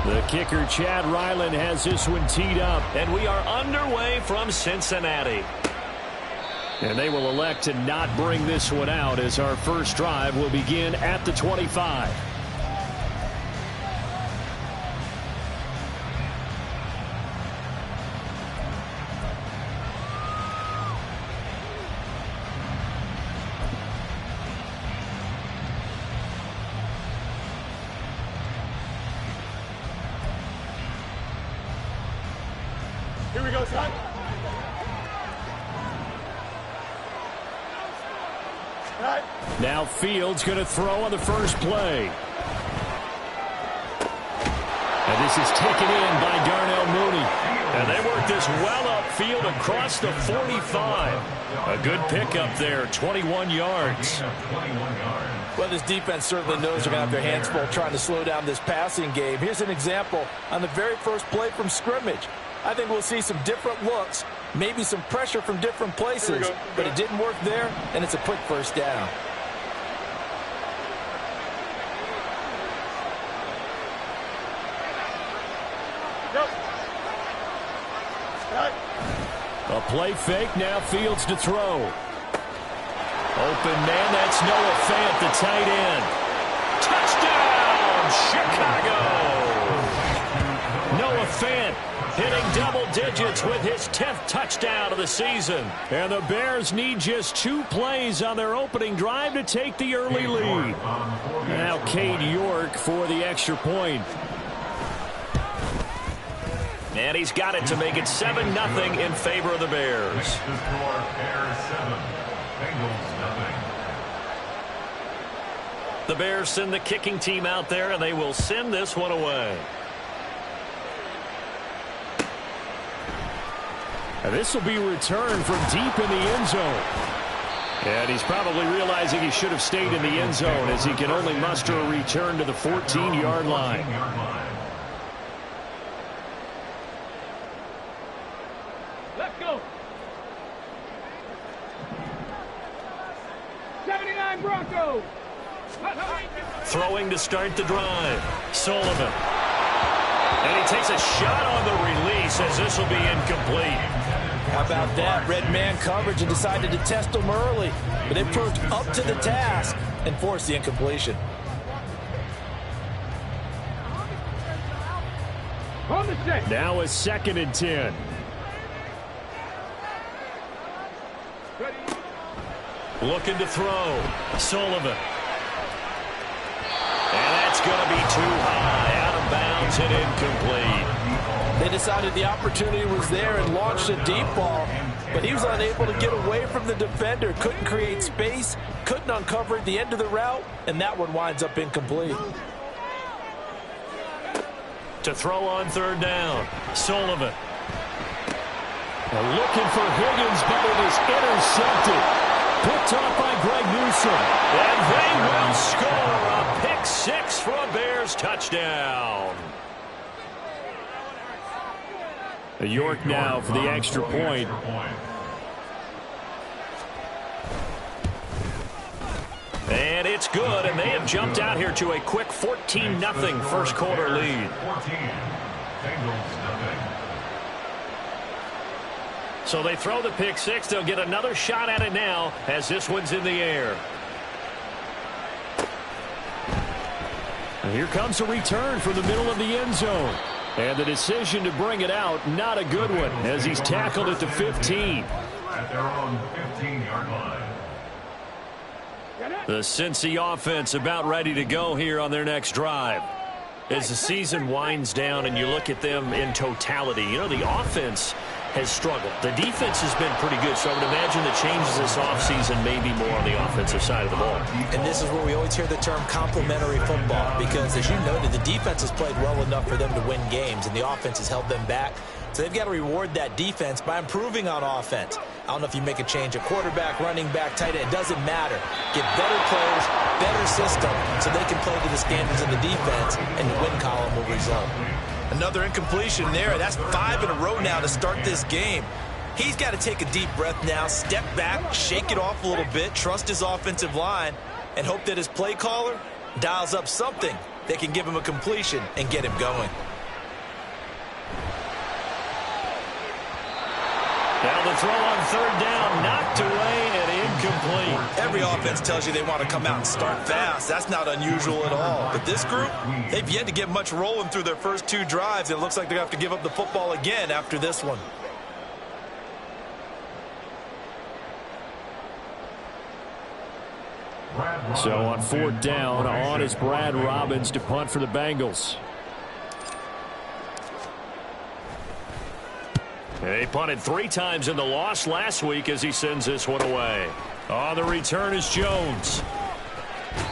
The kicker, Chad Ryland, has this one teed up. And we are underway from Cincinnati. And they will elect to not bring this one out as our first drive will begin at the 25. Here we go, son. Right. Now Fields going to throw on the first play. And this is taken in by Darnell Mooney. And they work this well upfield across the 45. A good pickup there, 21 yards. Well, this defense certainly knows they're going to have their hands full trying to slow down this passing game. Here's an example on the very first play from scrimmage. I think we'll see some different looks, maybe some pressure from different places, but it didn't work there, and it's a quick first down. A play fake, now Fields to throw. Open man, that's Noah Fant, the tight end. Touchdown, Chicago! Noah Fant hitting double digits with his 10th touchdown of the season. And the Bears need just 2 plays on their opening drive to take the early lead. Now Cade York for the extra point. And he's got it to make it 7-0 in favor of the Bears. The Bears send the kicking team out there, and they will send this one away. And this will be returned from deep in the end zone. And he's probably realizing he should have stayed in the end zone as he can only muster a return to the 14-yard line. Let's go. 79 Broncos. Throwing to start the drive. Sullivan. And he takes a shot on the release as this will be incomplete. How about that? Red man coverage and decided to test him early. But they proved up to the task and forced the incompletion. Now a 2nd and 10. Looking to throw. Sullivan. And that's going to be too high, out of bounds and incomplete. They decided the opportunity was there and launched a deep ball, but he was unable to get away from the defender, couldn't create space, couldn't uncover at the end of the route, and that one winds up incomplete. To throw on 3rd down, Sullivan. Looking for Higgins, but it is intercepted. Picked off by Greg Newsome. And they will score a pick 6 for a Bears touchdown. York now for the extra point. And it's good, and they have jumped out here to a quick 14-0 first quarter lead. So they throw the pick 6. They'll get another shot at it now as this one's in the air. And here comes a return from the middle of the end zone. And the decision to bring it out, not a good one, as he's tackled at the 15. At their own 15-yard line. The Cincy offense about ready to go here on their next drive. As the season winds down and you look at them in totality, you know, the offense has struggled. The defense has been pretty good, so I would imagine the changes this offseason may be more on the offensive side of the ball. And this is where we always hear the term complementary football, because as you noted, the defense has played well enough for them to win games, and the offense has held them back. So they've got to reward that defense by improving on offense. I don't know if you make a change, a quarterback, running back, tight end, it doesn't matter. Get better players, better system, so they can play to the standards of the defense, and the win column will result. Another incompletion there. That's 5 in a row now to start this game. He's got to take a deep breath now, step back, shake it off a little bit, trust his offensive line, and hope that his play caller dials up something that can give him a completion and get him going. Now the throw on third down, knocked away and incomplete. Every offense tells you they want to come out and start fast. That's not unusual at all. But this group, they've yet to get much rolling through their first 2 drives. It looks like they're going to have to give up the football again after this one. So on fourth down, on is Brad Robbins to punt for the Bengals. He punted 3 times in the loss last week as he sends this one away. On the return is Jones.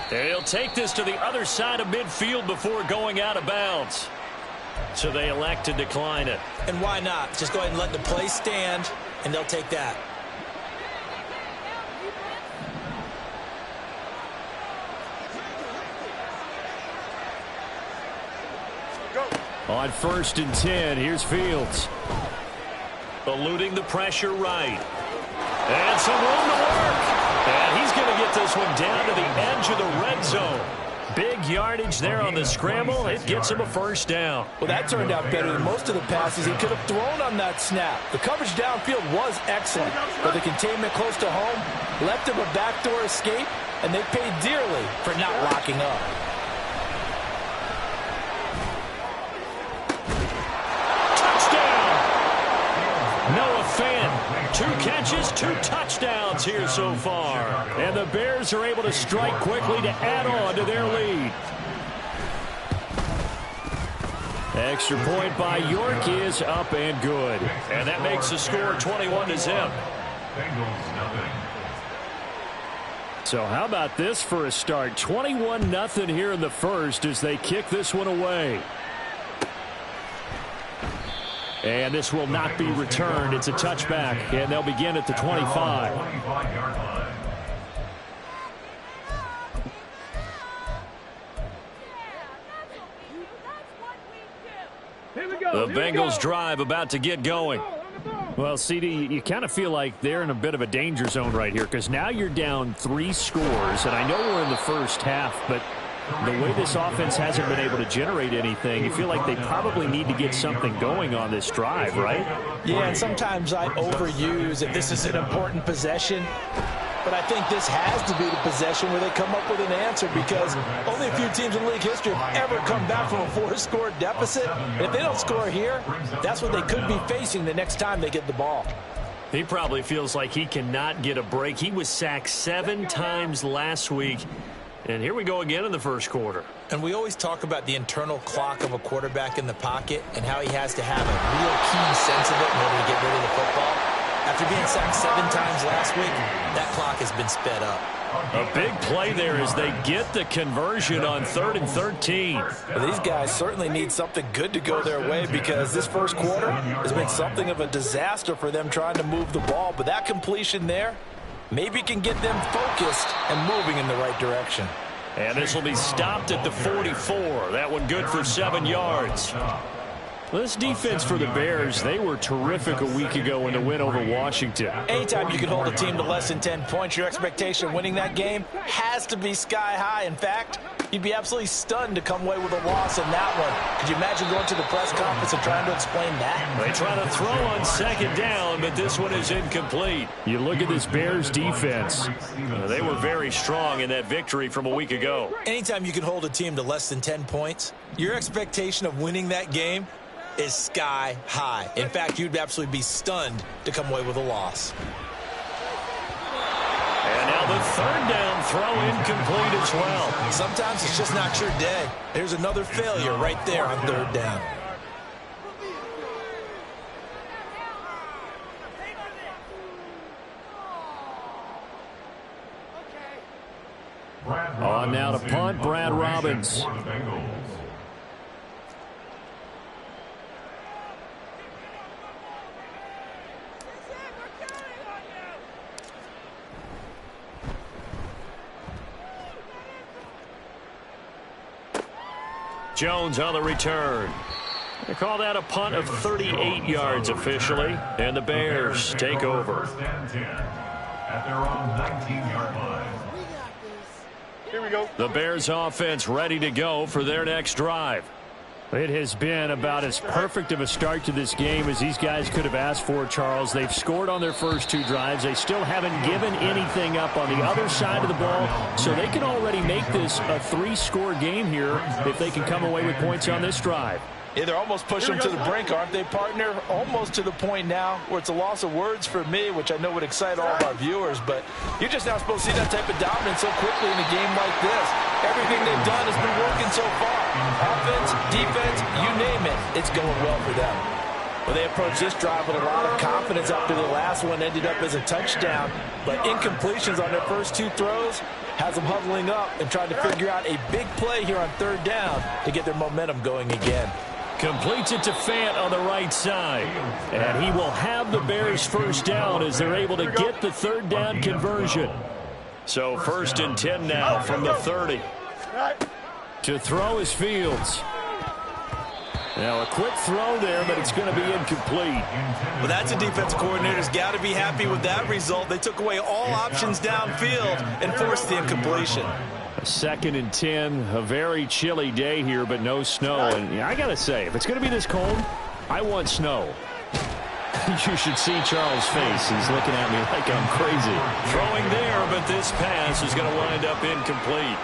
He'll take this to the other side of midfield before going out of bounds. So they elect to decline it. And why not? Just go ahead and let the play stand, and they'll take that. On 1st and 10, here's Fields. Eluding the pressure right. And some room to work. And he's going to get this one down to the edge of the red zone. Big yardage there on the scramble. It gets him a first down. Well, that turned out better than most of the passes he could have thrown on that snap. The coverage downfield was excellent, but the containment close to home left him a backdoor escape, and they paid dearly for not locking up. Noah Fant, 2 catches, 2 touchdowns here so far. And the Bears are able to strike quickly to add on to their lead. Extra point by York is up and good. And that makes the score 21-0. So how about this for a start? 21-0 here in the first as they kick this one away. And this will not be returned. It's a touchback, and they'll begin at the 25. The Bengals drive about to get going. Well, CD, you kind of feel like they're in a bit of a danger zone right here because now you're down 3 scores, and I know we're in the first half, but the way this offense hasn't been able to generate anything, you feel like they probably need to get something going on this drive, right? Yeah, and sometimes I overuse if this is an important possession. But I think this has to be the possession where they come up with an answer because only a few teams in league history have ever come back from a 4-score deficit. And if they don't score here, that's what they could be facing the next time they get the ball. He probably feels like he cannot get a break. He was sacked 7 times last week. And here we go again in the first quarter. And we always talk about the internal clock of a quarterback in the pocket and how he has to have a real keen sense of it in order to get rid of the football. After being sacked 7 times last week, that clock has been sped up. A big play there as they get the conversion on 3rd and 13. Well, these guys certainly need something good to go their way because this first quarter has been something of a disaster for them trying to move the ball. But that completion there maybe can get them focused and moving in the right direction. And this will be stopped at the 44. That one good for 7 yards. Well, this defense for the Bears, they were terrific a week ago in the win over Washington. Anytime you can hold a team to less than 10 points, your expectation of winning that game has to be sky high. In fact, you'd be absolutely stunned to come away with a loss in that one. Could you imagine going to the press conference and trying to explain that? They try to throw on 2nd down, but this one is incomplete. You look at this Bears defense. They were very strong in that victory from a week ago. Anytime you can hold a team to less than 10 points, your expectation of winning that game is sky high. In fact, you'd absolutely be stunned to come away with a loss. And now the 3rd down throw incomplete as well. Sometimes it's just not your day. There's another failure right there on 3rd down. On now to punt, Brad Robbins. Jones on the return. They call that a punt of 38 yards officially, and the Bears take over. At their own 19-yard line. Here we go. The Bears offense ready to go for their next drive. It has been about as perfect of a start to this game as these guys could have asked for, Charles. They've scored on their first 2 drives. They still haven't given anything up on the other side of the ball, so they can already make this a 3-score game here if they can come away with points on this drive. Yeah, they're almost pushing them to the brink, aren't they, partner? Almost to the point now where it's a loss of words for me, which I know would excite all of our viewers, but you're just not supposed to see that type of dominance so quickly in a game like this. Everything they've done has been working so far. Offense, defense, you name it, it's going well for them. Well, they approached this drive with a lot of confidence after the last one ended up as a touchdown, but incompletions on their first 2 throws has them huddling up and trying to figure out a big play here on 3rd down to get their momentum going again. Completes it to Fant on the right side. And he will have the Bears first down as they're able to get the 3rd down conversion. So 1st and 10 now from the 30. To throw is Fields. Now a quick throw there, but it's going to be incomplete. Well, that's a defensive coordinator's got to be happy with that result. They took away all options downfield and forced the incompletion. A 2nd and 10, a very chilly day here, but no snow. And I got to say, if it's going to be this cold, I want snow. You should see Charles' face. He's looking at me like I'm crazy. Throwing there, but this pass is going to wind up incomplete.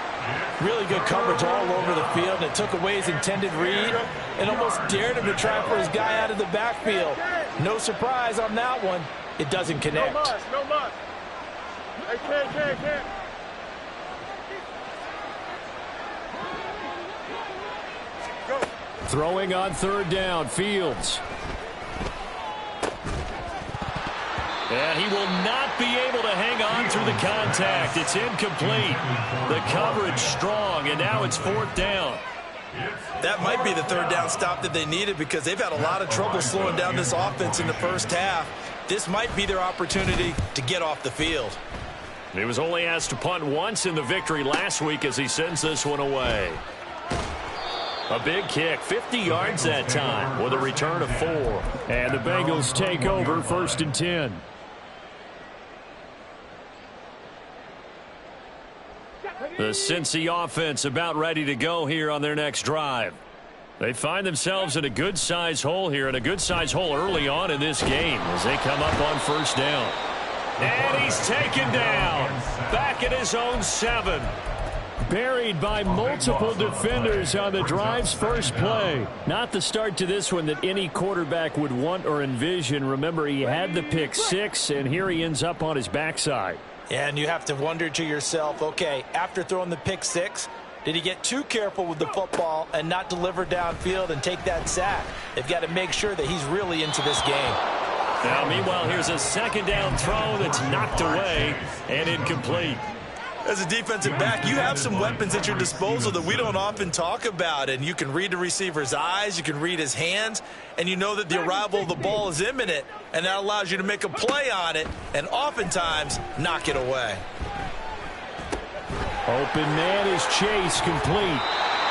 Really good coverage all over the field, and it took away his intended read and almost dared him to try for his guy out of the backfield. No surprise on that one. It doesn't connect. No muss. Hey, can't. Throwing on 3rd down, Fields. And he will not be able to hang on through the contact. It's incomplete. The coverage strong, and now it's 4th down. That might be the 3rd down stop that they needed because they've had a lot of trouble slowing down this offense in the first half. This might be their opportunity to get off the field. He was only asked to punt once in the victory last week as he sends this one away. A big kick, 50 yards that time with a return of 4. And the Bengals take over 1st and 10. The Cincy offense about ready to go here on their next drive. They find themselves in a good-sized hole here, and a good-sized hole early on in this game as they come up on 1st down. And he's taken down back at his own 7. Buried by multiple defenders on the drive's first play. Not the start to this one that any quarterback would want or envision. Remember, he had the pick 6, and here he ends up on his backside. And you have to wonder to yourself, okay, after throwing the pick 6, did he get too careful with the football and not deliver downfield and take that sack? They've got to make sure that he's really into this game. Now, meanwhile, here's a 2nd down throw that's knocked away and incomplete. As a defensive back, you have some weapons at your disposal that we don't often talk about, and you can read the receiver's eyes, you can read his hands, and you know that the arrival of the ball is imminent, and that allows you to make a play on it and oftentimes knock it away. Open man is Chase, complete.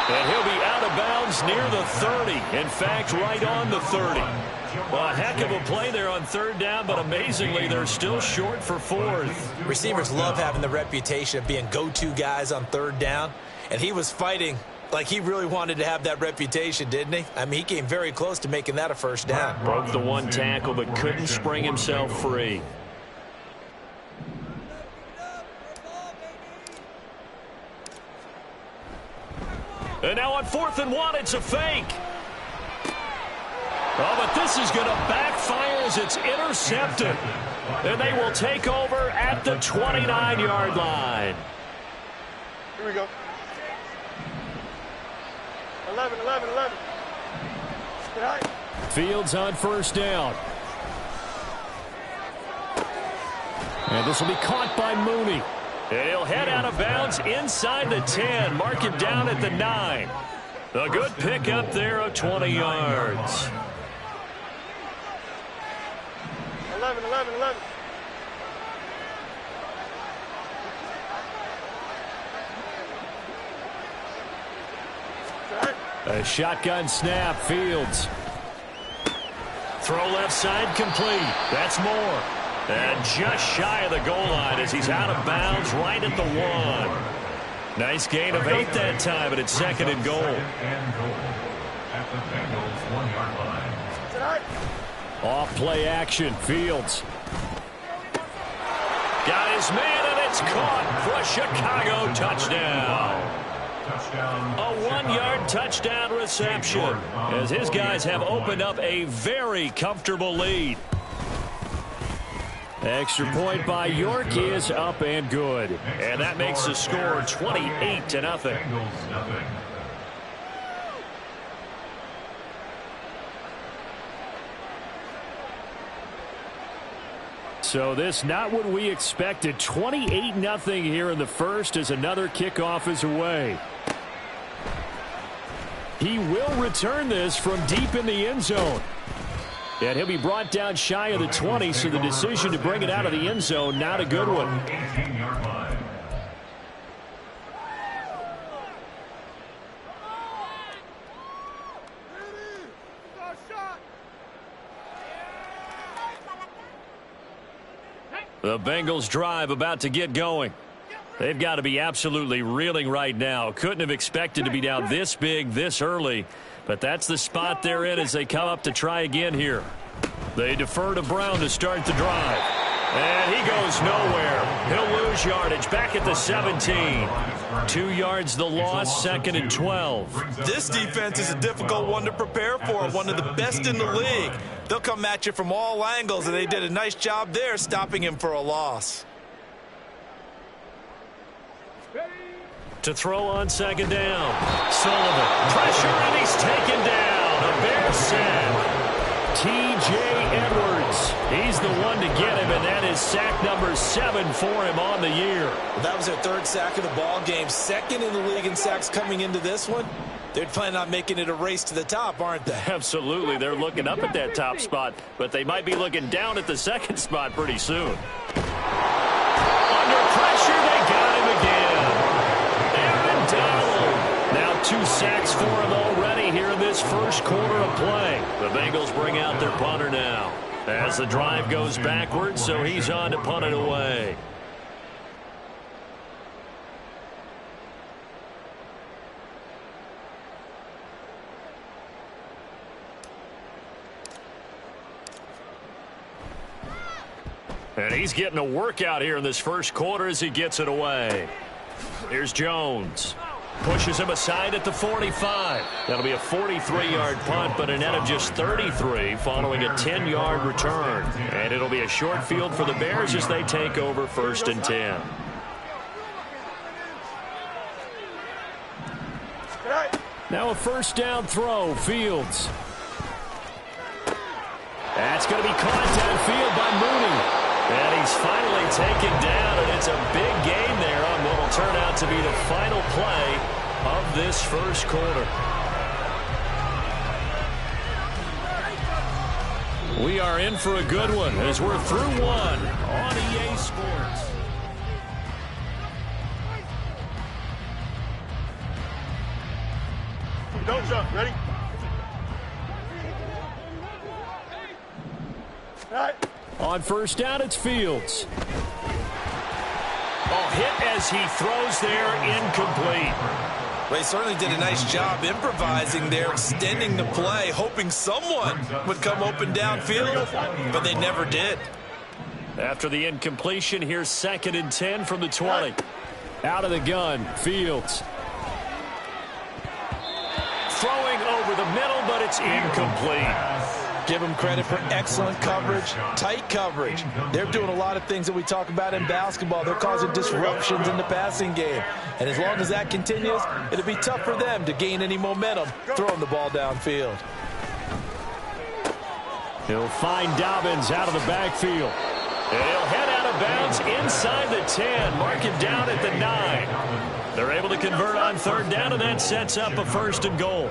And he'll be out of bounds near the 30. In fact, right on the 30. Well, a heck of a play there on 3rd down, but amazingly, they're still short for 4th. Receivers love having the reputation of being go-to guys on 3rd down, and he was fighting like he really wanted to have that reputation, didn't he? I mean, he came very close to making that a 1st down. Broke the 1 tackle, but couldn't spring himself free. And now on 4th and 1, it's a fake. Oh, but this is going to backfire as it's intercepted. And they will take over at the 29-yard line. Here we go. 11. Get high. Fields on 1st down. And this will be caught by Mooney. And he'll head out of bounds inside the 10. Mark him down at the 9. A good pickup there of 20 yards. 11. A shotgun snap, Fields. Throw left side complete. That's more. And just shy of the goal line as he's out of bounds right at the 1. Nice gain of 8 that time, but it's 2nd and goal. the Bengals 1-yard line. Off play action. Fields. Got his man, and it's caught for a Chicago touchdown. A 1-yard touchdown reception as his guys have opened up a very comfortable lead. Extra point by York is up and good. And that makes the score 28-0. Bengals nothing. So this not what we expected. 28-0 here in the first as another kickoff is away. He will return this from deep in the end zone. And he'll be brought down shy of the 20, so the decision to bring it out of the end zone, not a good one. 18-yard line. The Bengals drive about to get going. They've got to be absolutely reeling right now. Couldn't have expected to be down this big this early, but that's the spot they're in as they come up to try again here. They defer to Brown to start the drive. And he goes nowhere. He'll lose yardage back at the 17. 2 yards the loss, 2nd and 12. This defense is a difficult one to prepare for, one of the best in the league. They'll come at you from all angles, and they did a nice job there stopping him for a loss. To throw on 2nd down. Sullivan. Pressure, and he's taken down. A Bears sack. T.J. Edwards. He's the one to get him, and that is sack number 7 for him on the year. That was their 3rd sack of the ball game. 2nd in the league in sacks coming into this one. They're planning on making it a race to the top, aren't they? Absolutely. They're looking up at that top spot, but they might be looking down at the 2nd spot pretty soon. Under pressure, they got him again. Aaron Donald. Now 2 sacks for him already here in this first quarter of play. The Bengals bring out their punter now as the drive goes backwards, so he's on to punt it away. And he's getting a workout here in this first quarter as he gets it away. Here's Jones. Pushes him aside at the 45. That'll be a 43-yard punt, but a net of just 33 following a 10-yard return. And it'll be a short field for the Bears as they take over 1st and 10. Now a 1st down throw. Fields. That's going to be caught downfield by Mooney. And he's finally taken down, and it's a big gain there on what will turn out to be the final play of this first quarter. We are in for a good one as we're through one on EA Sports. Don't jump. Ready? All right. On 1st down, it's Fields. Oh, hit as he throws there, incomplete. Well, he certainly did a nice job improvising there, extending the play, hoping someone would come open downfield, but they never did. After the incompletion, here's 2nd and 10 from the 20. Out of the gun, Fields. Throwing over the middle, but it's incomplete. Give them credit for excellent coverage, tight coverage. They're doing a lot of things that we talk about in basketball. They're causing disruptions in the passing game. And as long as that continues, it'll be tough for them to gain any momentum throwing the ball downfield. He'll find Dobbins out of the backfield. And he'll head out of bounds inside the 10, mark him down at the 9. They're able to convert on 3rd down, and that sets up a 1st and goal.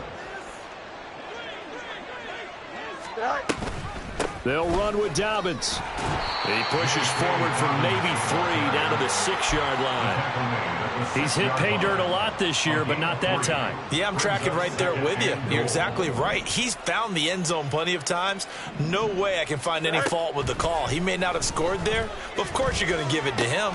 They'll run with Dobbins. He pushes forward from maybe 3 down to the 6-yard line. He's hit pay dirt a lot this year, but not that time. Yeah, I'm tracking right there with you. You're exactly right. He's found the end zone plenty of times. No way I can find any fault with the call. He may not have scored there, but of course you're going to give it to him.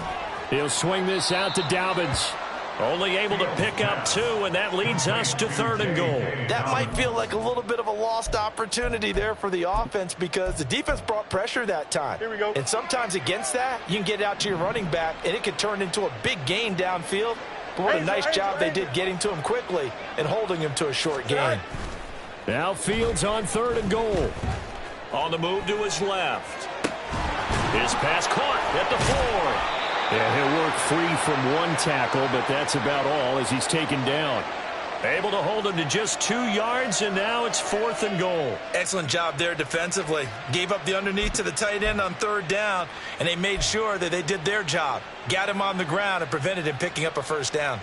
He'll swing this out to Dobbins. Only able to pick up 2, and that leads us to 3rd and goal. That might feel like a little bit of a lost opportunity there for the offense because the defense brought pressure that time. Here we go. And sometimes against that, you can get out to your running back, and it could turn into a big gain downfield. But what a nice job they did getting to him quickly and holding him to a short gain. Now Fields on 3rd and goal. On the move to his left. His pass caught at the 4. Yeah, he'll work free from one tackle, but that's about all as he's taken down. Able to hold him to just 2 yards, and now it's 4th and goal. Excellent job there defensively. Gave up the underneath to the tight end on 3rd down, and they made sure that they did their job. Got him on the ground and prevented him picking up a 1st down.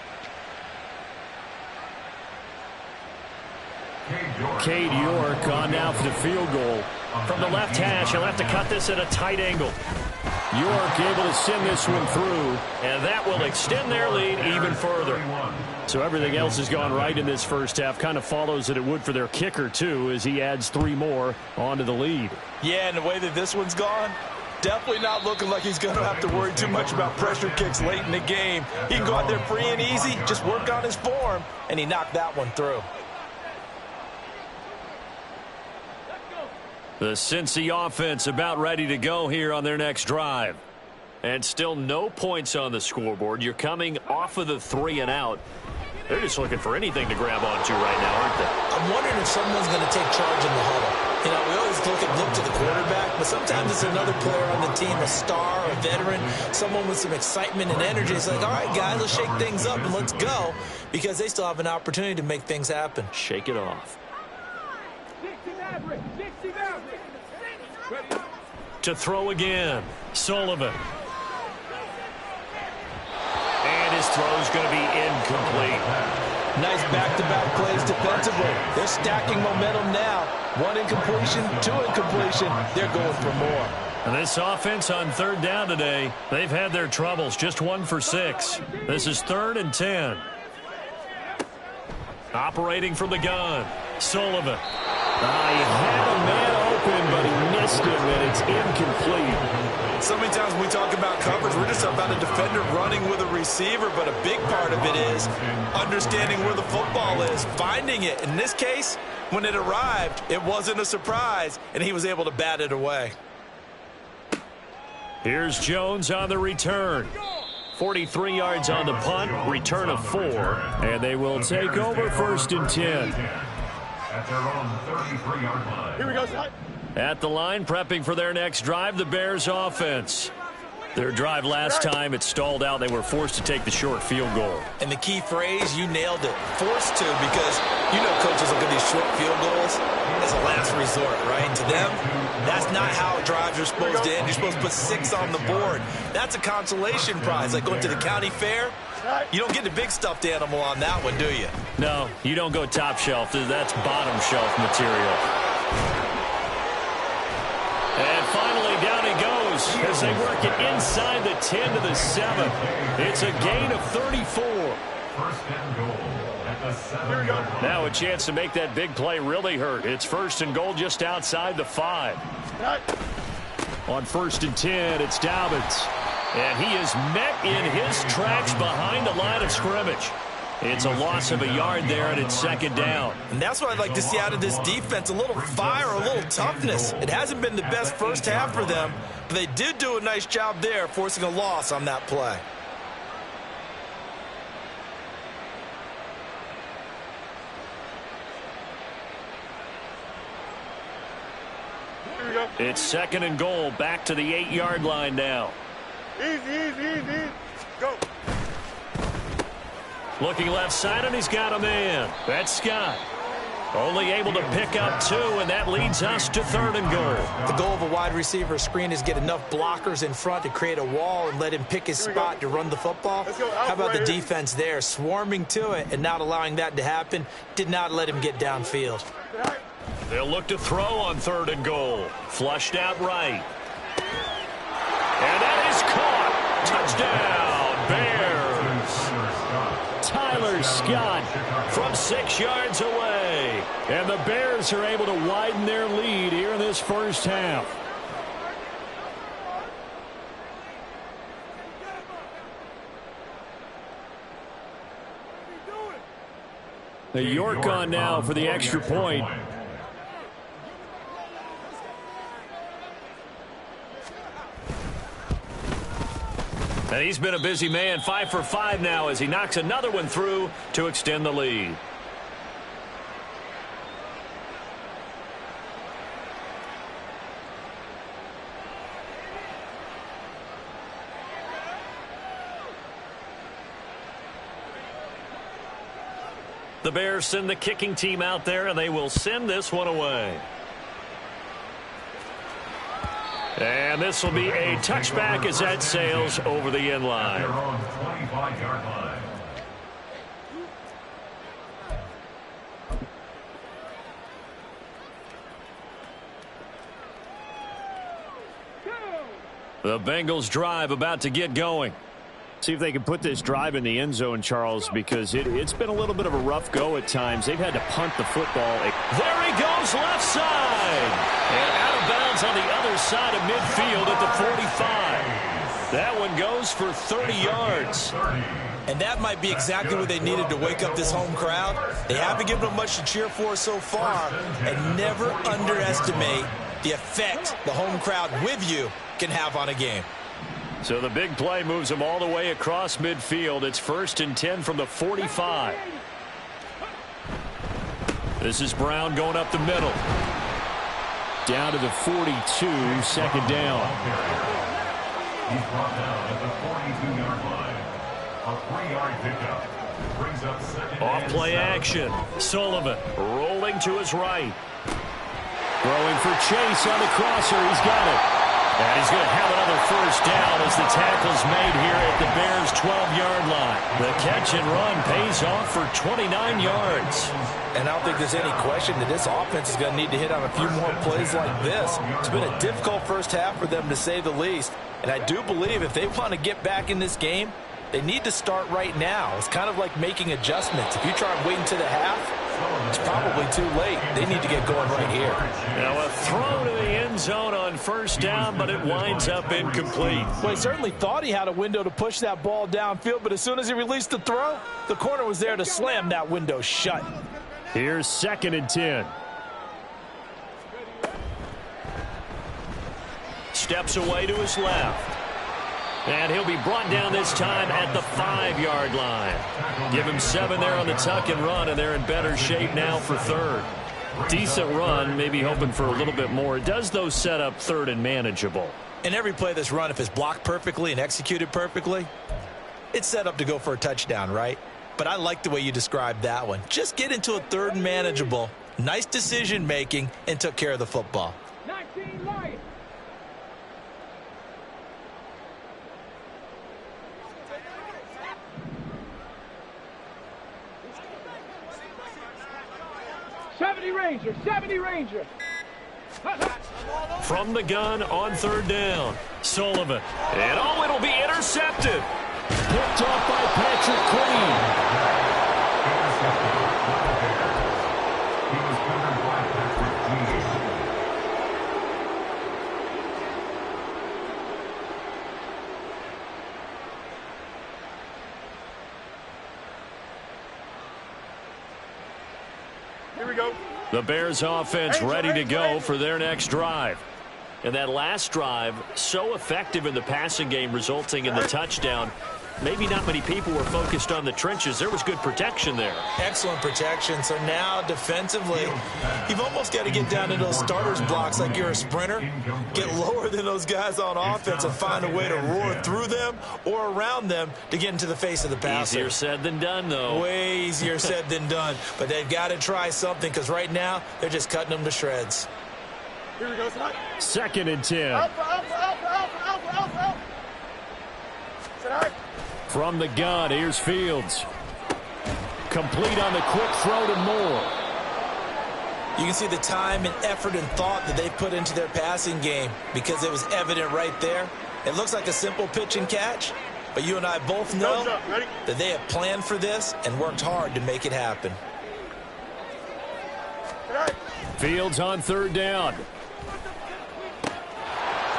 Cade York on now for the field goal. From the left hash, he'll have to cut this at a tight angle. York able to send this one through. And that will extend their lead even further. So everything else has gone right in this first half. Kind of follows that it would for their kicker, too, as he adds 3 more onto the lead. Yeah, and the way that this one's gone, definitely not looking like he's going to have to worry too much about pressure kicks late in the game. He can go out there free and easy, just work on his form, and he knocked that one through. The Cincy offense about ready to go here on their next drive. And still no points on the scoreboard. You're coming off of the 3 and out. They're just looking for anything to grab onto right now, aren't they? I'm wondering if someone's going to take charge in the huddle. You know, we always look to the quarterback, but sometimes it's another player on the team, a star, a veteran, someone with some excitement and energy. It's like, all right, guys, let's shake things up and let's go, because they still have an opportunity to make things happen. Shake it off. To throw again, Sullivan. And his throw's going to be incomplete. Nice back-to-back plays defensively. They're stacking momentum now. 1 incompletion, 2 incompletion. They're going for more. And this offense on 3rd down today, they've had their troubles. Just 1 for 6. This is 3rd and 10. Operating from the gun, Sullivan. He had a man open, but he missed him, and it's incomplete. So many times when we talk about coverage, we're just about a defender running with a receiver, but a big part of it is understanding where the football is, finding it. In this case, when it arrived, it wasn't a surprise, and he was able to bat it away. Here's Jones on the return. 43 yards on the punt, return of 4. And they will take over 1st and 10. At their own 33-yard line. Here we go, Scott. At the line, prepping for their next drive, the Bears offense. Their drive last time, it stalled out. They were forced to take the short field goal. And the key phrase, you nailed it. Forced to, because you know coaches look at these short field goals as a last resort, right? To them, that's not how drives are supposed to end. You're supposed to put 6 on the board. That's a consolation prize, like going to the county fair. You don't get the big stuffed animal on that one, do you? No, you don't go top shelf. That's bottom shelf material. And finally, down he goes as they work it inside the 10 to the 7. It's a gain of 34. 1st and goal at the 7-yard line. Now a chance to make that big play really hurt. It's 1st and goal just outside the 5. On 1st and 10, it's Dobbins. And he is met in his tracks behind the line of scrimmage. It's a loss of a yard there, and it's 2nd down. And that's what I'd like to see out of this defense, a little fire, a little toughness. It hasn't been the best first half for them, but they did do a nice job there, forcing a loss on that play. Here we go. It's 2nd and goal, back to the 8-yard line now. Easy. Go. Looking left side, and he's got a man. That's Scott. Only able to pick up 2, and that leads us to 3rd and goal. The goal of a wide receiver screen is get enough blockers in front to create a wall and let him pick his spot to run the football. How about the defense there, swarming to it and not allowing that to happen? Did not let him get downfield. They'll look to throw on 3rd and goal. Flushed out right. And that is caught. Touchdown, Bears. Tyler Scott from 6 yards away. And the Bears are able to widen their lead here in this first half. York on now for the extra point. And he's been a busy man, 5 for 5 now as he knocks another one through to extend the lead. The Bears send the kicking team out there, and they will send this one away. And this will be a touchback as that sails over the end line. They're on the 25-yard line. The Bengals drive about to get going. See if they can put this drive in the end zone, Charles, because it's been a little bit of a rough go at times. They've had to punt the football. There he goes, left side. And out of bounds on the other side of midfield at the 45. That one goes for 30 yards. And that might be exactly what they needed to wake up this home crowd. They haven't given them much to cheer for so far. And never underestimate the effect the home crowd with you can have on a game. So the big play moves them all the way across midfield. It's 1st and 10 from the 45. This is Brown going up the middle. Down to the 42, second down. He's brought down at the 42-yard line. A 3-yard pickup. Brings up second Off and play 7. action. Sullivan rolling to his right. Throwing for Chase on the crosser. He's got it. And he's going to have another first down as the tackle's made here at the Bears' 12-yard line. The catch and run pays off for 29 yards. And I don't think there's any question that this offense is going to need to hit on a few more plays like this. It's been a difficult first half for them, to say the least. And I do believe if they want to get back in this game, they need to start right now. It's kind of like making adjustments. If you try and wait until the half, it's probably too late. They need to get going right here. Now a throw to the end zone on first down, but it winds up incomplete. Well, he certainly thought he had a window to push that ball downfield, but as soon as he released the throw, the corner was there to slam that window shut. Here's 2nd and 10. Steps away to his left. And he'll be brought down this time at the 5-yard line. Give him 7 there on the tuck and run, and they're in better shape now for 3rd. Decent run, maybe hoping for a little bit more. It does, though, set up 3rd and manageable. And every play that's run, if it's blocked perfectly and executed perfectly, it's set up to go for a touchdown, right? But I like the way you described that one. Just get into a 3rd and manageable, nice decision-making, and took care of the football. 19 light. Ranger, 70 Ranger. From the gun on 3rd down. Sullivan. And oh, it'll be intercepted. Picked off by Patrick Queen. He was covered by Patrick Queen. Here we go. The Bears offense ready to go for their next drive. And that last drive, so effective in the passing game, resulting in the touchdown. Maybe not many people were focused on the trenches. There was good protection there. Excellent protection. So now defensively, you've almost got to get down into those starters blocks like you're a sprinter. Get lower than those guys on offense and find a way to roar through them or around them to get into the face of the passer. Easier said than done, though. Way easier said than done. But they've got to try something because right now they're just cutting them to shreds. Here we go, tonight. 2nd and 10. Alpha. Tonight. From the gun, here's Fields. Complete on the quick throw to Moore. You can see the time and effort and thought that they've put into their passing game because it was evident right there. It looks like a simple pitch and catch, but you and I both know that they have planned for this and worked hard to make it happen. Fields on 3rd down.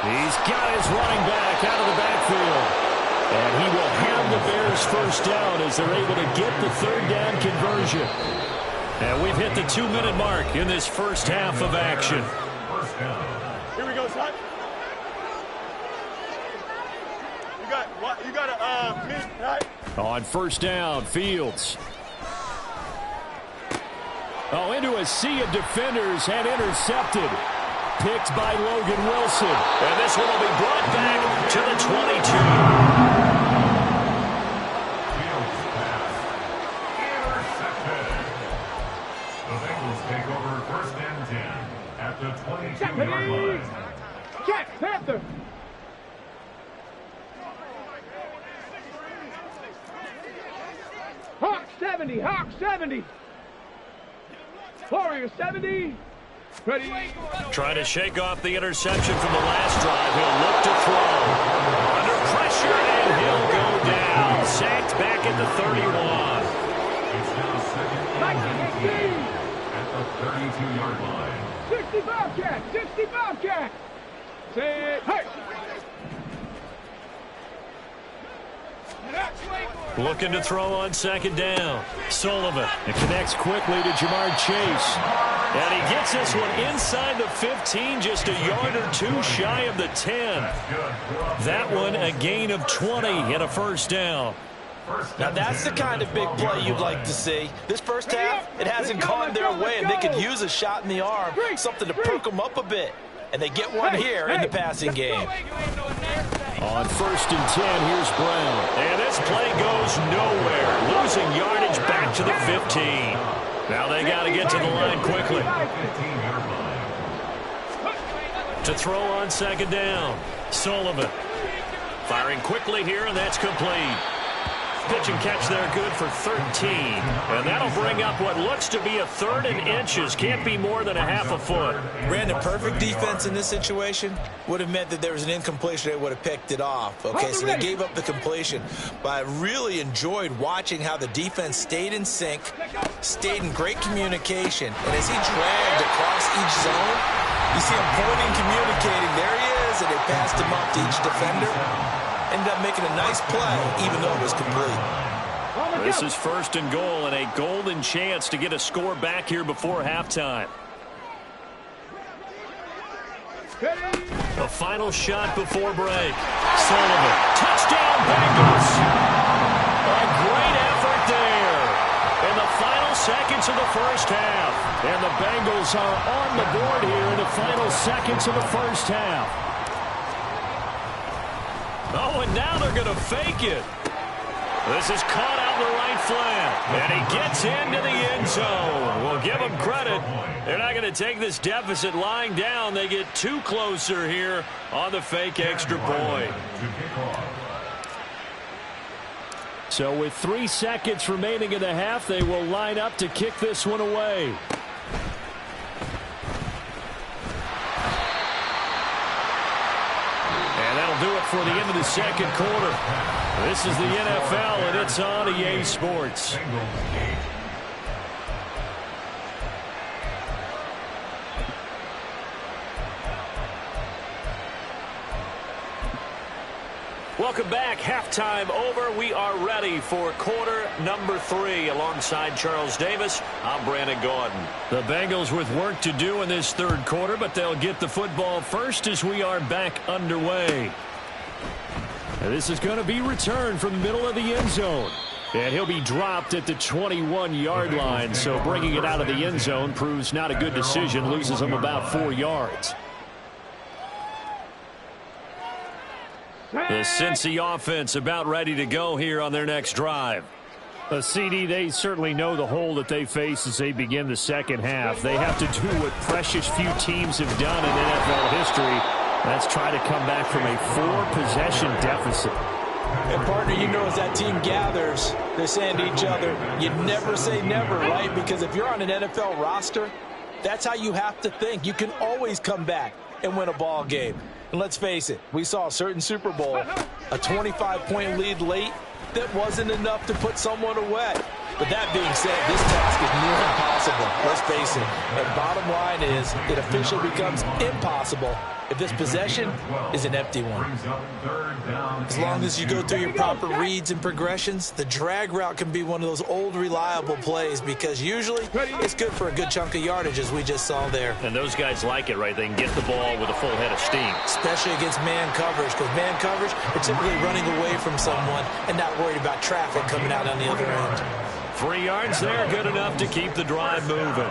He's got his running back out of the backfield. And he will have the Bears first down as they're able to get the 3rd down conversion. And we've hit the 2-minute mark in this first half of action. First down. Here we go, son. You got a meet, right? On first down, Fields. Oh, into a sea of defenders and intercepted. Picked by Logan Wilson. And this one will be brought back to the 22. Fields pass. Intercepted. The Bengals take over first and 10 at the 22-yard line. Check, Panther. Hawk 70, Hawk 70. Warrior 70. Ready. Trying to shake off the interception from the last drive. He'll look to throw. Under pressure, and he'll go down. Sacked back at the 31. It's now second and 19 at the 32-yard line. 60 Bobcat, 60 Bobcat. Say, hey. Looking to throw on second down. Sullivan. It connects quickly to Jamar Chase. And he gets this one inside the 15, just a yard or two shy of the 10. That one a gain of 20 and a first down. Now that's the kind of big play you'd like to see. This first half, it hasn't gone their way, and they could use a shot in the arm, something to perk them up a bit. And they get one here in the passing game. On first and 10, here's Brown. And this play goes nowhere. Losing yardage back to the 15. Now they got to get to the line quickly. To throw on second down. Sullivan. Firing quickly here, and that's complete. Pitch and catch there good for 13. And that'll bring up what looks to be a 3rd and inches. Can't be more than a half a foot. Brandon, perfect defense in this situation would have meant that there was an incompletion. They would have picked it off. Okay, so they gave up the completion. But I really enjoyed watching how the defense stayed in sync, stayed in great communication. And as he dragged across each zone, you see him pointing, communicating. There he is, and they passed him up to each defender. Ended up making a nice play, even though it was complete. This is first and goal, and a golden chance to get a score back here before halftime. The final shot before break. Sullivan. Touchdown, Bengals. A great effort there in the final seconds of the first half. And the Bengals are on the board here in the final seconds of the first half. Oh, and now they're going to fake it. This is caught out in the right flat. And he gets into the end zone. We'll give him credit. They're not going to take this deficit lying down. They get too closer here on the fake extra point. So with 3 seconds remaining in the half, they will line up to kick this one away. Do it for the end of the second quarter. This is the NFL, and it's on EA Sports. Welcome back. Halftime over. We are ready for quarter number 3. Alongside Charles Davis, I'm Brandon Gordon. The Bengals with work to do in this third quarter, but they'll get the football first as we are back underway. And this is going to be returned from the middle of the end zone. And he'll be dropped at the 21-yard line, so bringing it out of the end zone proves not a good decision, loses him about 4 yards. The Cincy offense about ready to go here on their next drive. A CD, they certainly know the hole that they face as they begin the second half. They have to do what precious few teams have done in NFL history. That's try to come back from a 4-possession deficit. And partner, you know, as that team gathers, they're saying to each other, you never say never, right? Because if you're on an NFL roster, that's how you have to think. You can always come back and win a ball game. And let's face it, we saw a certain Super Bowl, a 25-point lead late that wasn't enough to put someone away. But that being said, this task is near impossible. Let's face it. And bottom line is, it officially becomes impossible if this possession is an empty one. As long as you go through your proper reads and progressions, the drag route can be one of those old reliable plays because usually it's good for a good chunk of yardage as we just saw there. And those guys like it, right? They can get the ball with a full head of steam. Especially against man coverage, because man coverage, they're typically running away from someone and not worried about traffic coming out on the other end. 3 yards there, good enough to keep the drive moving.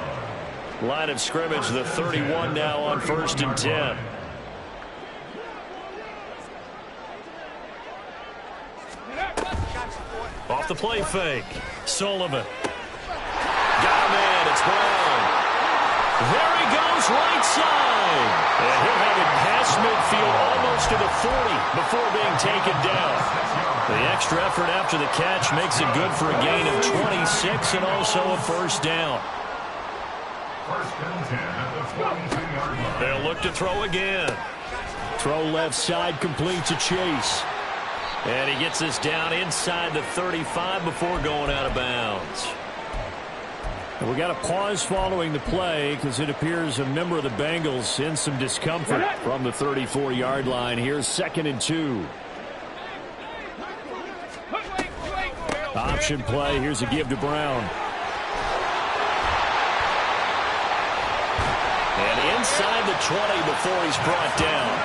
Line of scrimmage, the 31 now on 1st and 10. Off the play fake. Sullivan. Got him in. It's Brown. There he goes, right side. And he'll have it past midfield almost to the 40 before being taken down. The extra effort after the catch makes it good for a gain of 26 and also a first down. First and 10 at the 42-yard line. They'll look to throw again. Throw left side, complete to Chase. And he gets us down inside the 35 before going out of bounds. And we got a pause following the play because it appears a member of the Bengals in some discomfort from the 34-yard line. Here's 2nd and 2. Option play. Here's a give to Brown. And inside the 20 before he's brought down.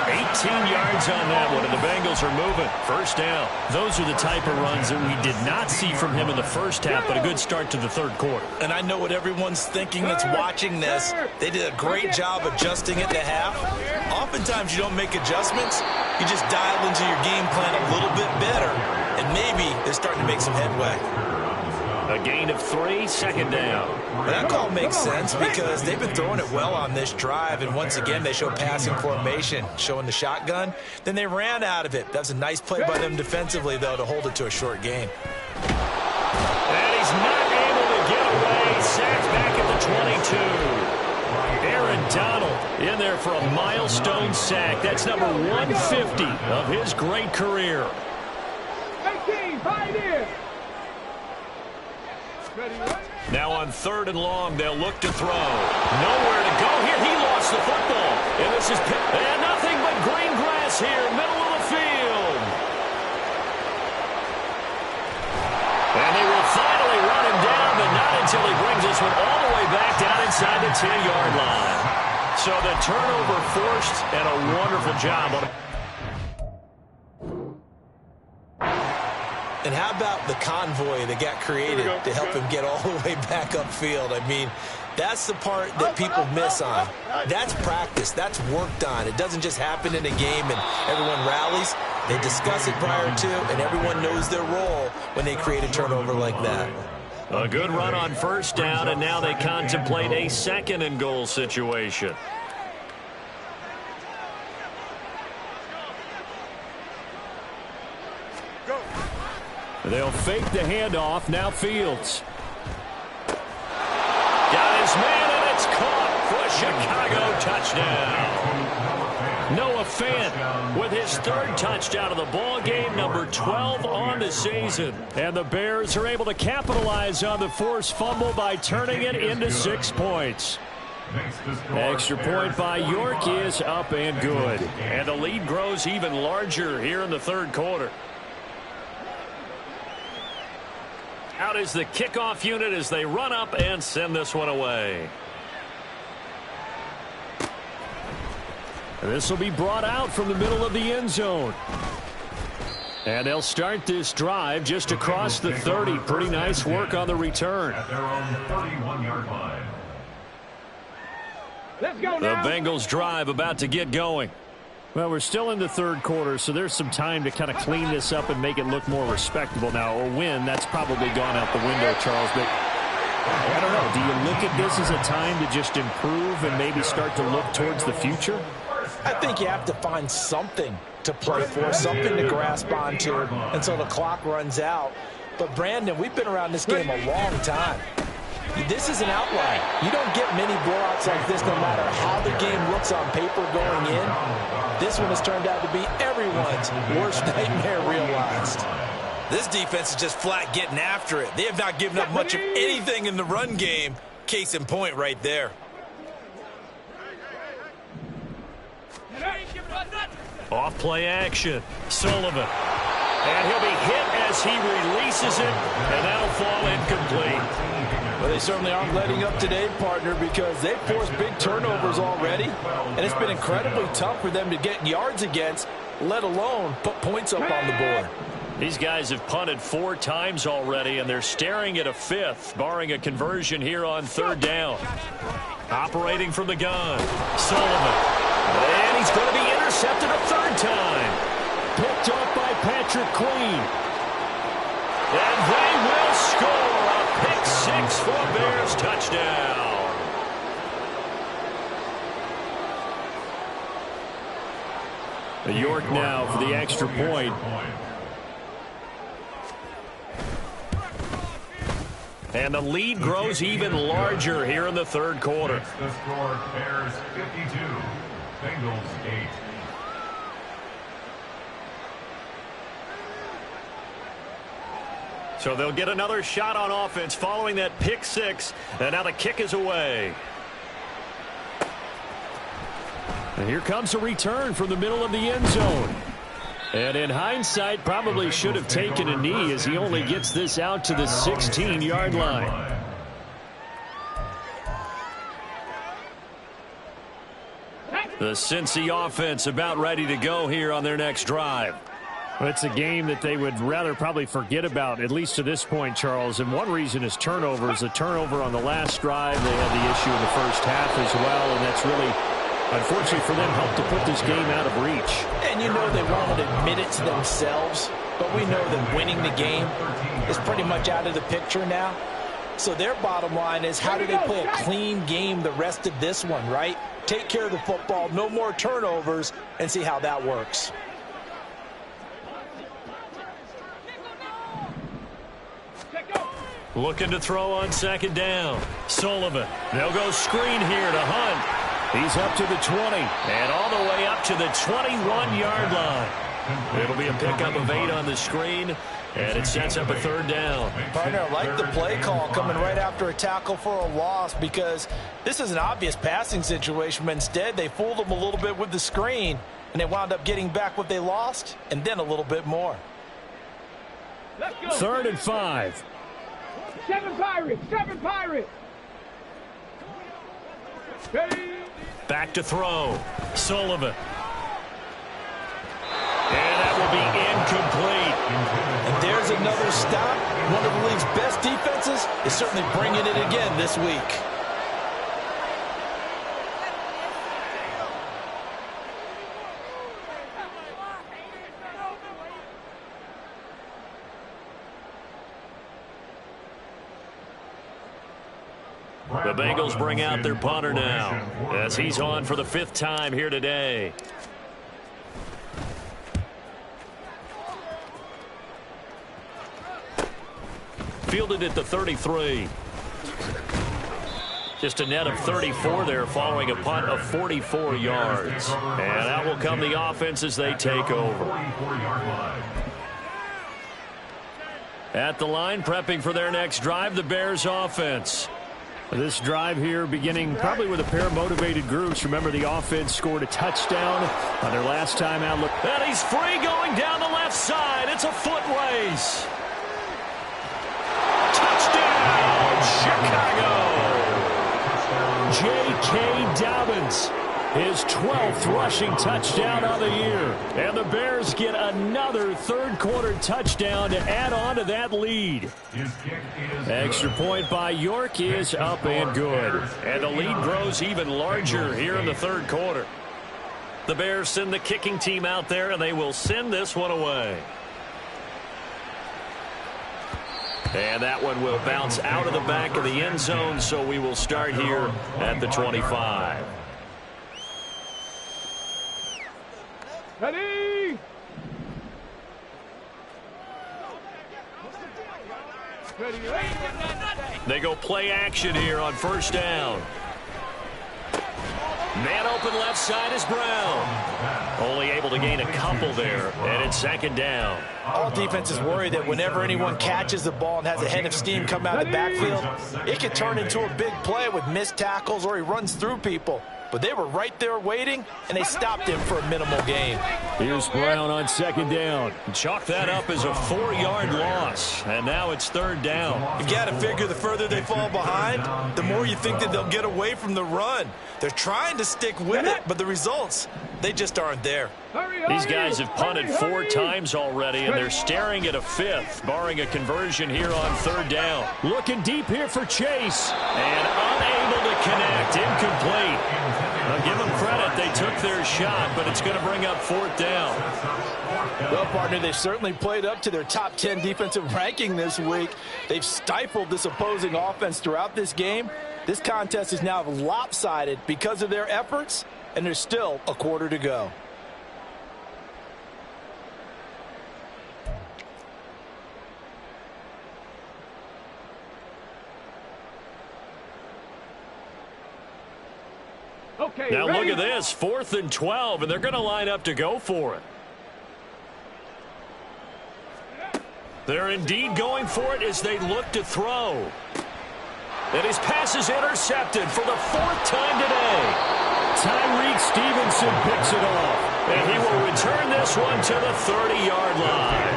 18 yards on that one, and the Bengals are moving. First down. Those are the type of runs that we did not see from him in the first half, but a good start to the 3rd quarter. And I know what everyone's thinking that's watching this. They did a great job adjusting it to half. Oftentimes you don't make adjustments. You just dial into your game plan a little bit better, and maybe they're starting to make some headway. A gain of 3, 2nd down. Well, that call makes sense because they've been throwing it well on this drive, and once again they show passing formation, showing the shotgun. Then they ran out of it. That's a nice play by them defensively, though, to hold it to a short gain. And he's not able to get away. Sacked back at the 22. Aaron Donald in there for a milestone sack. That's number 150 of his great career. 18, fight in. Now on 3rd and long, they'll look to throw. Nowhere to go here. He lost the football. And this is and nothing but green grass here, middle of the field. And they will finally run him down, but not until he brings this one all the way back down inside the 10-yard line. So the turnover forced, and a wonderful job on it. And how about the convoy that got created to help him get all the way back upfield? I mean, that's the part that people miss on. That's practice. That's worked on. It doesn't just happen in a game and everyone rallies. They discuss it prior to, and everyone knows their role when they create a turnover like that. A good run on first down, and now they contemplate a 2nd and goal situation. They'll fake the handoff. Now Fields. Got his man, and it's caught for a Chicago touchdown. Noah Fant with his 3rd touchdown of the ball game, number 12 on the season. And the Bears are able to capitalize on the forced fumble by turning it into 6 points. Extra point by York is up and good. And the lead grows even larger here in the 3rd quarter. Out is the kickoff unit as they run up and send this one away. This will be brought out from the middle of the end zone. And they'll start this drive just across the 30. Pretty nice work on the return. At their own 31-yard line. Let's go The now. Bengals drive about to get going. Well, we're still in the 3rd quarter, so there's some time to kind of clean this up and make it look more respectable now. Or win, that's probably gone out the window, Charles. But I don't know. Do you look at this as a time to just improve and maybe start to look towards the future? I think you have to find something to play for, something to grasp onto until the clock runs out. But, Brandon, we've been around this game a long time. This is an outlier. You don't get many blowouts like this no matter how the game looks on paper going in. This one has turned out to be everyone's worst nightmare realized. This defense is just flat getting after it. They have not given up much of anything in the run game. Case in point right there. Off play action. Sullivan. And he'll be hit as he releases it, and that'll fall incomplete. Well, they certainly aren't letting up today, partner, because they've forced big turnovers already, and it's been incredibly tough for them to get yards against, let alone put points up on the board. These guys have punted 4 times already, and they're staring at a 5th, barring a conversion here on 3rd down. Operating from the gun, Sullivan. And he's going to be intercepted a 3rd time. Picked off by Patrick Queen. And they will score a pick 6 for Bears touchdown. York now for the extra point. And the lead grows even larger here in the 3rd quarter. The score, Bears 52, Bengals 8. So they'll get another shot on offense following that pick 6. And now the kick is away. And here comes a return from the middle of the end zone. And in hindsight, probably should have taken a knee as he only gets this out to the 16-yard line. The Cincy offense about ready to go here on their next drive. Well, it's a game that they would rather probably forget about, at least to this point, Charles. And one reason is turnovers. A turnover on the last drive. They had the issue in the first half as well, and that's really, unfortunately for them, helped to put this game out of reach. And you know they won't admit it to themselves, but we know that winning the game is pretty much out of the picture now. So their bottom line is, how do they play a clean game the rest of this one, right? Take care of the football, no more turnovers, and see how that works. Looking to throw on 2nd down. Sullivan. They'll go screen here to Hunt. He's up to the 20. And all the way up to the 21-yard line. It'll be a pickup of 8 on the screen, and it sets up a 3rd down. Partner, I like the play call coming right after a tackle for a loss, because this is an obvious passing situation, but instead they fooled them a little bit with the screen, and they wound up getting back what they lost, and then a little bit more. 3rd and 5. 7 Pirates! 7 Pirates! Ready? Back to throw. Sullivan. And that will be incomplete. And there's another stop. One of the league's best defenses is certainly bringing it again this week. The Bengals bring out their punter now as he's on for the 5th time here today. Fielded at the 33. Just a net of 34 there following a punt of 44 yards. And out will come the offense as they take over. At the line, prepping for their next drive, the Bears offense. This drive here beginning probably with a pair of motivated groups. Remember, the offense scored a touchdown on their last time out. And he's free going down the left side. It's a foot race. Touchdown, Chicago. J.K. Dobbins, his 12th rushing touchdown of the year. And the Bears get another 3rd quarter touchdown to add on to that lead. Extra point by York is up and good. And the lead grows even larger here in the 3rd quarter. The Bears send the kicking team out there, and they will send this one away. And that one will bounce out of the back of the end zone, so we will start here at the 25. Ready? Ready? They go play action here on 1st down. Man open left side is Brown. Only able to gain a couple there, and it's second down. All defenses worry that whenever anyone catches the ball and has a head of steam come out of the backfield, it could turn into a big play with missed tackles or he runs through people. But they were right there waiting, and they stopped him for a minimal gain. Here's Brown on second down. Chalk that up as a 4-yard loss, and now it's third down. You got to figure the further they fall behind, the more you think that they'll get away from the run. They're trying to stick with it, but the results, they just aren't there. These guys have punted 4 times already, and they're staring at a 5th, barring a conversion here on third down. Looking deep here for Chase. And unable to connect, incomplete. Now give them credit, they took their shot, but it's going to bring up fourth down. Well, partner, they've certainly played up to their top 10 defensive ranking this week. They've stifled this opposing offense throughout this game. This contest is now lopsided because of their efforts, and there's still a quarter to go. Okay, now ready? look at this, 4th and 12, and they're going to line up to go for it. They're indeed going for it as they look to throw. And his pass is intercepted for the 4th time today. Tyreek Stevenson picks it off. And he will return this one to the 30-yard line.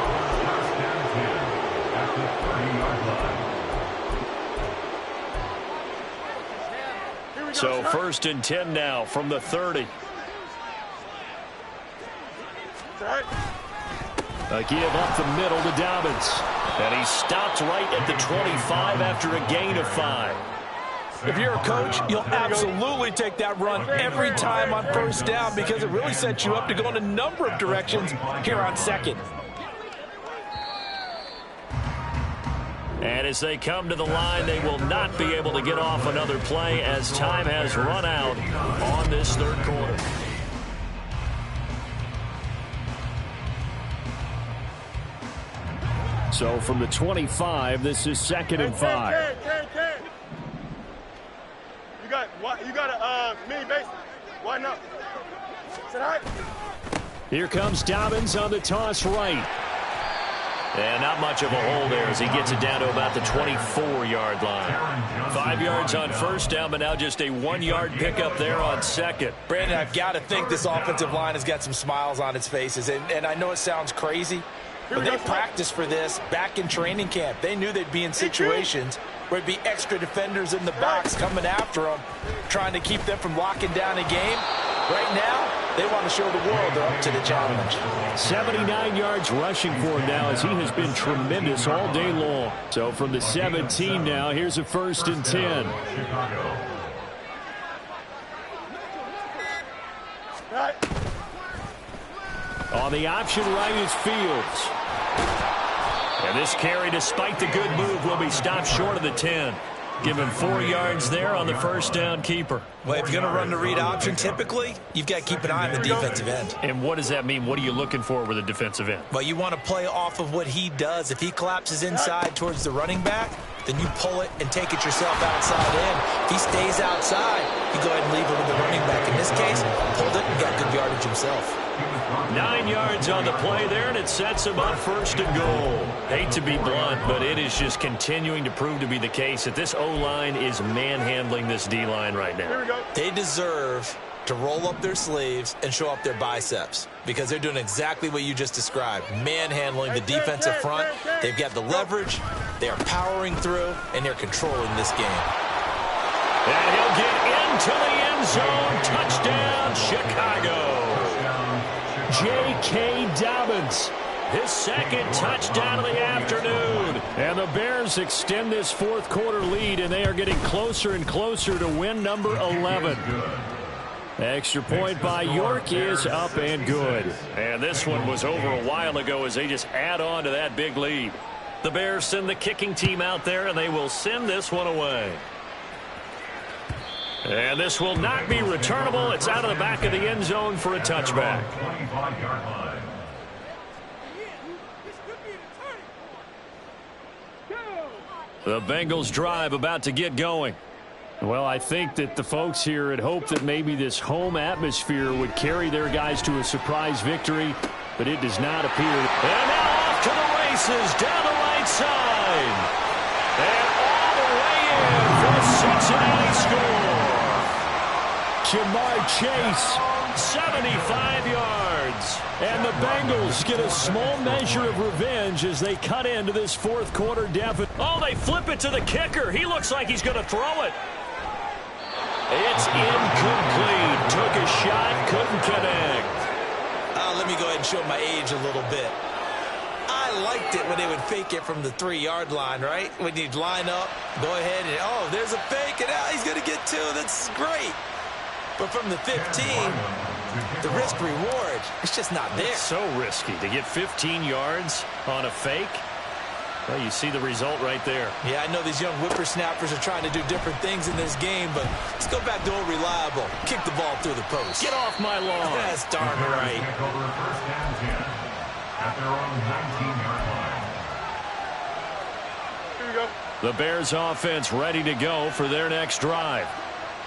So 1st and 10 now from the 30. A give up the middle to Dobbins. And he stopped right at the 25 after a gain of 5. If you're a coach, you'll absolutely take that run every time on first down because it really sets you up to go in a number of directions here on second. And as they come to the line, they will not be able to get off another play as time has run out on this third quarter. So from the 25, this is 2nd and 5. You got a mini base. Why not? Is that right? Here comes Dobbins on the toss right. And not much of a hole there as he gets it down to about the 24-yard line. 5 yards on first down, but now just a 1-yard pickup there on second. Brandon, I've got to think this offensive line has got some smiles on its faces. And I know it sounds crazy, but they practiced for this back in training camp. They knew they'd be in situations where it'd be extra defenders in the box coming after them, trying to keep them from locking down a game. Right now, they want to show the world they're up to the challenge. 79 yards rushing for him now as he has been tremendous all day long. So from the 17 now, here's a 1st and 10. On the option right is Fields. And this carry, despite the good move, will be stopped short of the 10. Give him 4 yards there on the first down keeper. Well, if you're going to run the read option, typically, you've got to keep an eye on the defensive end. And what does that mean? What are you looking for with a defensive end? Well, you want to play off of what he does. If he collapses inside towards the running back, then you pull it and take it yourself outside in. If he stays outside, you go ahead and leave it with the running back. In this case, pulled it and got good yardage himself. 9 yards on the play there, and it sets him up 1st and goal. Hate to be blunt, but it is just continuing to prove to be the case that this O-line is manhandling this D-line right now. They deserve to roll up their sleeves and show up their biceps because they're doing exactly what you just described, manhandling the defensive front. They've got the leverage, they are powering through, and they're controlling this game. And he'll get into the end zone. Touchdown, Chicago. J.K. Dobbins. His 2nd touchdown of the afternoon. And the Bears extend this 4th quarter lead, and they are getting closer and closer to win number 11. Extra point by York is up and good. And this one was over a while ago as they just add on to that big lead. The Bears send the kicking team out there, and they will send this one away. And this will not be returnable. It's out of the back of the end zone for a touchback. The Bengals drive about to get going. Well, I think that the folks here had hoped that maybe this home atmosphere would carry their guys to a surprise victory, but it does not appear. And now off to the races down the right side. And all the way in for the Cincinnati score. Jamar Chase, 75 yards. and the Bengals get a small measure of revenge as they cut into this fourth quarter deficit. Oh, they flip it to the kicker. He looks like he's going to throw it. It's incomplete. Took a shot, couldn't connect. Let me go ahead and show my age a little bit. I liked it when they would fake it from the 3-yard line, right? When you'd line up, go ahead and, oh, there's a fake, and now he's going to get 2. That's great. But from the 15, the risk-reward, it's just not there. It's so risky to get 15 yards on a fake. Well, you see the result right there. Yeah, I know these young whippersnappers are trying to do different things in this game, but let's go back to old reliable. Kick the ball through the post. Get off my lawn. That's darn right. Over first down 10 at their own 19-yard line. Here we go. The Bears offense ready to go for their next drive.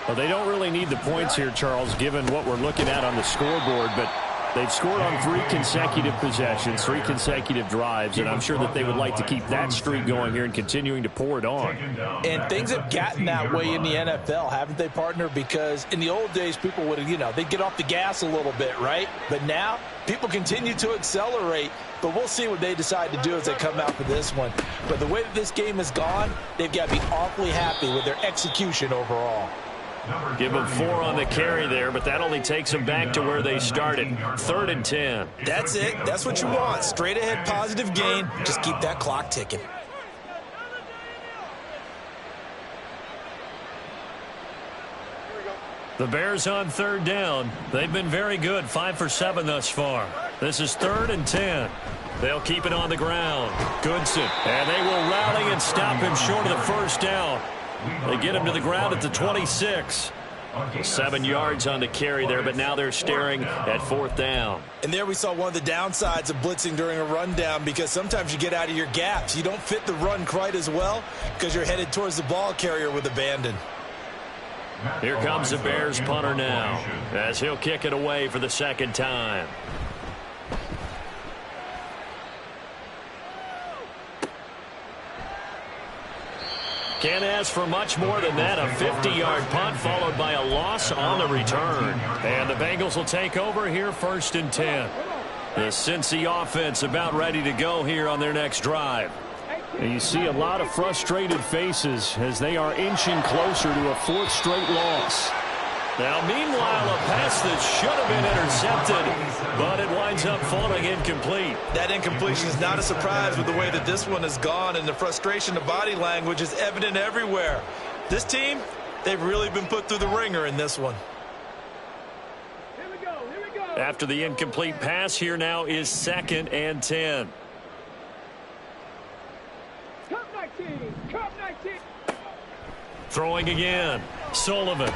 Well, they don't really need the points here, Charles, given what we're looking at on the scoreboard, but they've scored on 3 consecutive possessions, 3 consecutive drives, and I'm sure that they would like to keep that streak going here and continuing to pour it on. And things have gotten that way in the NFL, haven't they, partner? Because in the old days, people would, they'd get off the gas a little bit, right? But now, people continue to accelerate. But we'll see what they decide to do as they come out for this one. But the way that this game has gone, they've got to be awfully happy with their execution overall. Give them 4 on the carry there, but that only takes them back to where they started. 3rd and 10. That's it. That's what you want. Straight ahead positive gain. Just keep that clock ticking. The Bears on 3rd down. They've been very good, 5 for 7 thus far. This is 3rd and 10. They'll keep it on the ground. Goodson, and they will rally and stop him short of the first down. They get him to the ground at the 26. 7 yards on the carry there, but now they're staring at 4th down. And there we saw one of the downsides of blitzing during a rundown, because sometimes you get out of your gaps. You don't fit the run quite as well because you're headed towards the ball carrier with abandon. Here comes the Bears punter now as he'll kick it away for the 2nd time. Can't ask for much more than that. A 50-yard punt followed by a loss on the return. And the Bengals will take over here 1st and 10. The Cincy offense about ready to go here on their next drive. And you see a lot of frustrated faces as they are inching closer to a 4th straight loss. Now, meanwhile, a pass that should have been intercepted, but it winds up falling incomplete. That incompletion is not a surprise with the way that this one has gone, and the frustration of body language is evident everywhere. This team, they've really been put through the ringer in this one. Here we go. Here we go. After the incomplete pass, here now is 2nd and 10. Cup 19. Cup 19. Throwing again. Sullivan.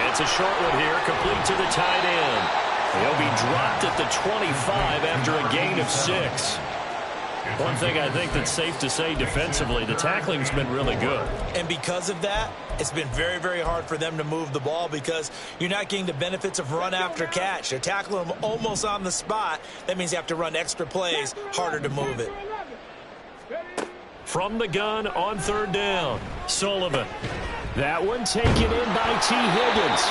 It's a short one here, complete to the tight end. He'll be dropped at the 25 after a gain of 6. One thing I think that's safe to say defensively, the tackling's been really good. And because of that, it's been very, very hard for them to move the ball because you're not getting the benefits of run after catch. They're tackling them almost on the spot. That means you have to run extra plays, harder to move it. From the gun on 3rd down, Sullivan. That one taken in by T. Higgins.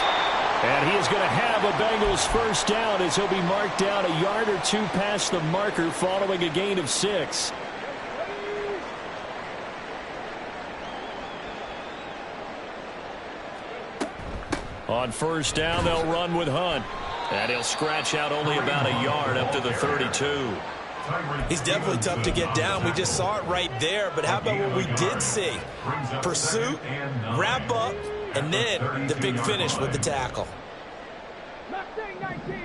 And he is going to have a Bengals 1st down as he'll be marked down a yard or 2 past the marker following a gain of 6. On 1st down, they'll run with Hunt. And he'll scratch out only about a yard up to the 32. He's definitely tough to get down. We just saw it right there. But how about what we did see? Pursuit, wrap up, and then the big finish with the tackle. Mustang 19.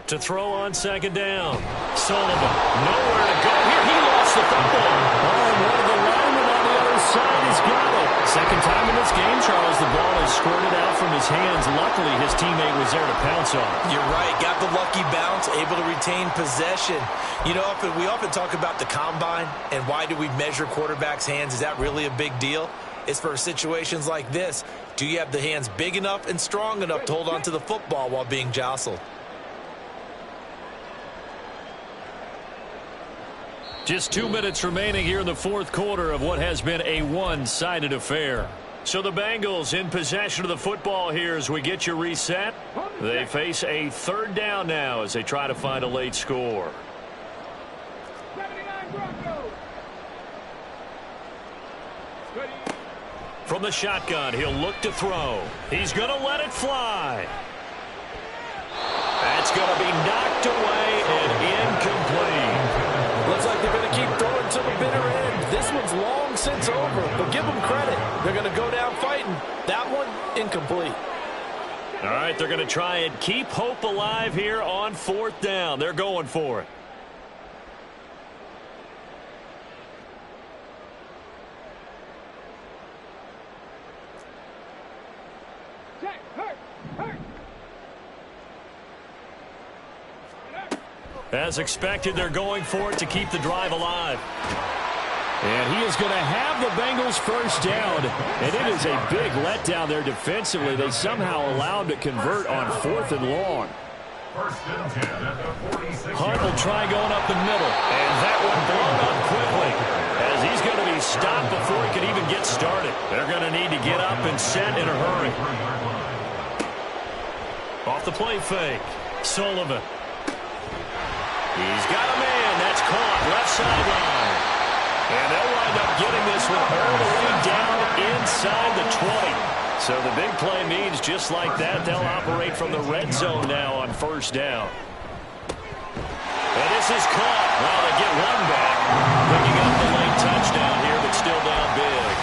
To throw on 2nd down. Sullivan, nowhere to go here. He lost the football. Oh, and one of the linemen on the other side has got it. 2nd time in this game, Charles, the ball has squirted out from his hands. Luckily, his teammate was there to pounce on it. You're right. Got the lucky bounce, able to retain possession. You know, we often talk about the combine and why do we measure quarterbacks' hands. Is that really a big deal? It's for situations like this. Do you have the hands big enough and strong enough to hold on to the football while being jostled? Just 2 minutes remaining here in the fourth quarter of what has been a one-sided affair. So the Bengals in possession of the football here as we get you reset. They face a third down now as they try to find a late score. 79 Broncos. From the shotgun, he'll look to throw. He's going to let it fly. That's going to be knocked away and incomplete. Looks like they're going to keep throwing to the bitter end. This one's long since over, but give them credit. They're going to go down fighting. That one, incomplete. All right, they're going to try and keep hope alive here on fourth down. They're going for it. As expected, they're going for it to keep the drive alive. And he is going to have the Bengals first down. And it is a big letdown there defensively. They somehow allowed him to convert on 4th and long. Hunt will try going up the middle. And that one blown up quickly as he's going to be stopped before he can even get started. They're going to need to get up and set in a hurry. Off the play fake. Sullivan. He's got a man. That's caught left sideline. And they'll wind up getting this one all the way down inside the 20. So the big play means just like that, they'll operate from the red zone now on first down. And this is caught. Well, they get one back. Picking up the late touchdown here, but still down big.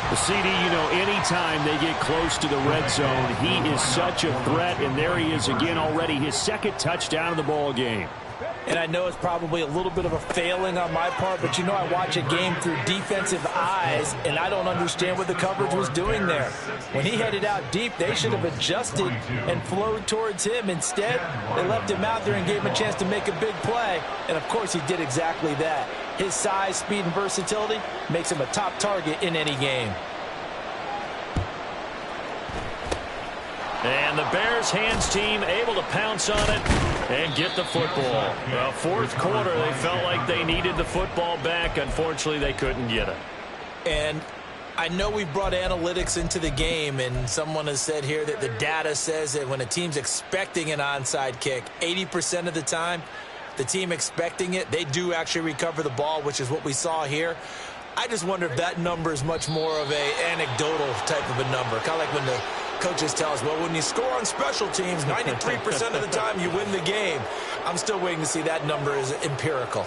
The CD, you know, anytime they get close to the red zone, he is such a threat, and there he is again already, his second touchdown of the ball game. And I know it's probably a little bit of a failing on my part, but you know I watch a game through defensive eyes, and I don't understand what the coverage was doing there. When he headed out deep, they should have adjusted and flowed towards him. Instead, they left him out there and gave him a chance to make a big play, and of course he did exactly that. His size, speed, and versatility makes him a top target in any game. And the Bears hands team able to pounce on it and get the football. Well, fourth quarter, they felt like they needed the football back. Unfortunately, they couldn't get it. And I know we brought analytics into the game, and someone has said here that the data says that when a team's expecting an onside kick, 80% of the time, the team expecting it, they do actually recover the ball, which is what we saw here. I just wonder if that number is much more of a anecdotal type of a number. Kind of like when the coaches tell us, well, when you score on special teams, 93% of the time you win the game. I'm still waiting to see that number is empirical.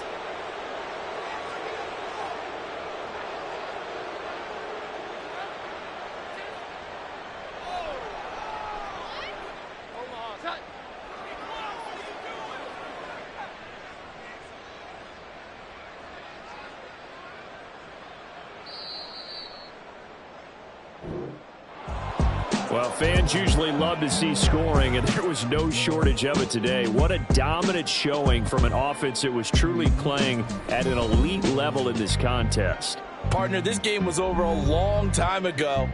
Well, fans usually love to see scoring, and there was no shortage of it today. What a dominant showing from an offense that was truly playing at an elite level in this contest. Partner, this game was over a long time ago,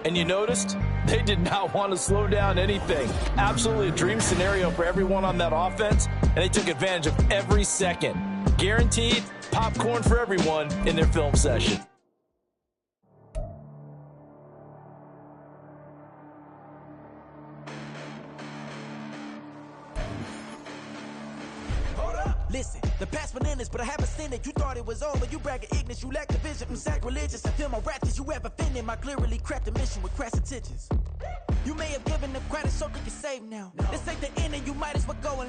and you noticed they did not want to slow down anything. Absolutely a dream scenario for everyone on that offense, and they took advantage of every second. Guaranteed popcorn for everyone in their film session. Listen, the past bananas, but I haven't seen it. You thought it was over. You bragging ignorance. You lack the vision. I'm sacrilegious. I feel my wrath. Did you ever offended my clearly crafted mission with crass intentions? You may have given them credit so they can save now. This ain't the end and you might as well go and let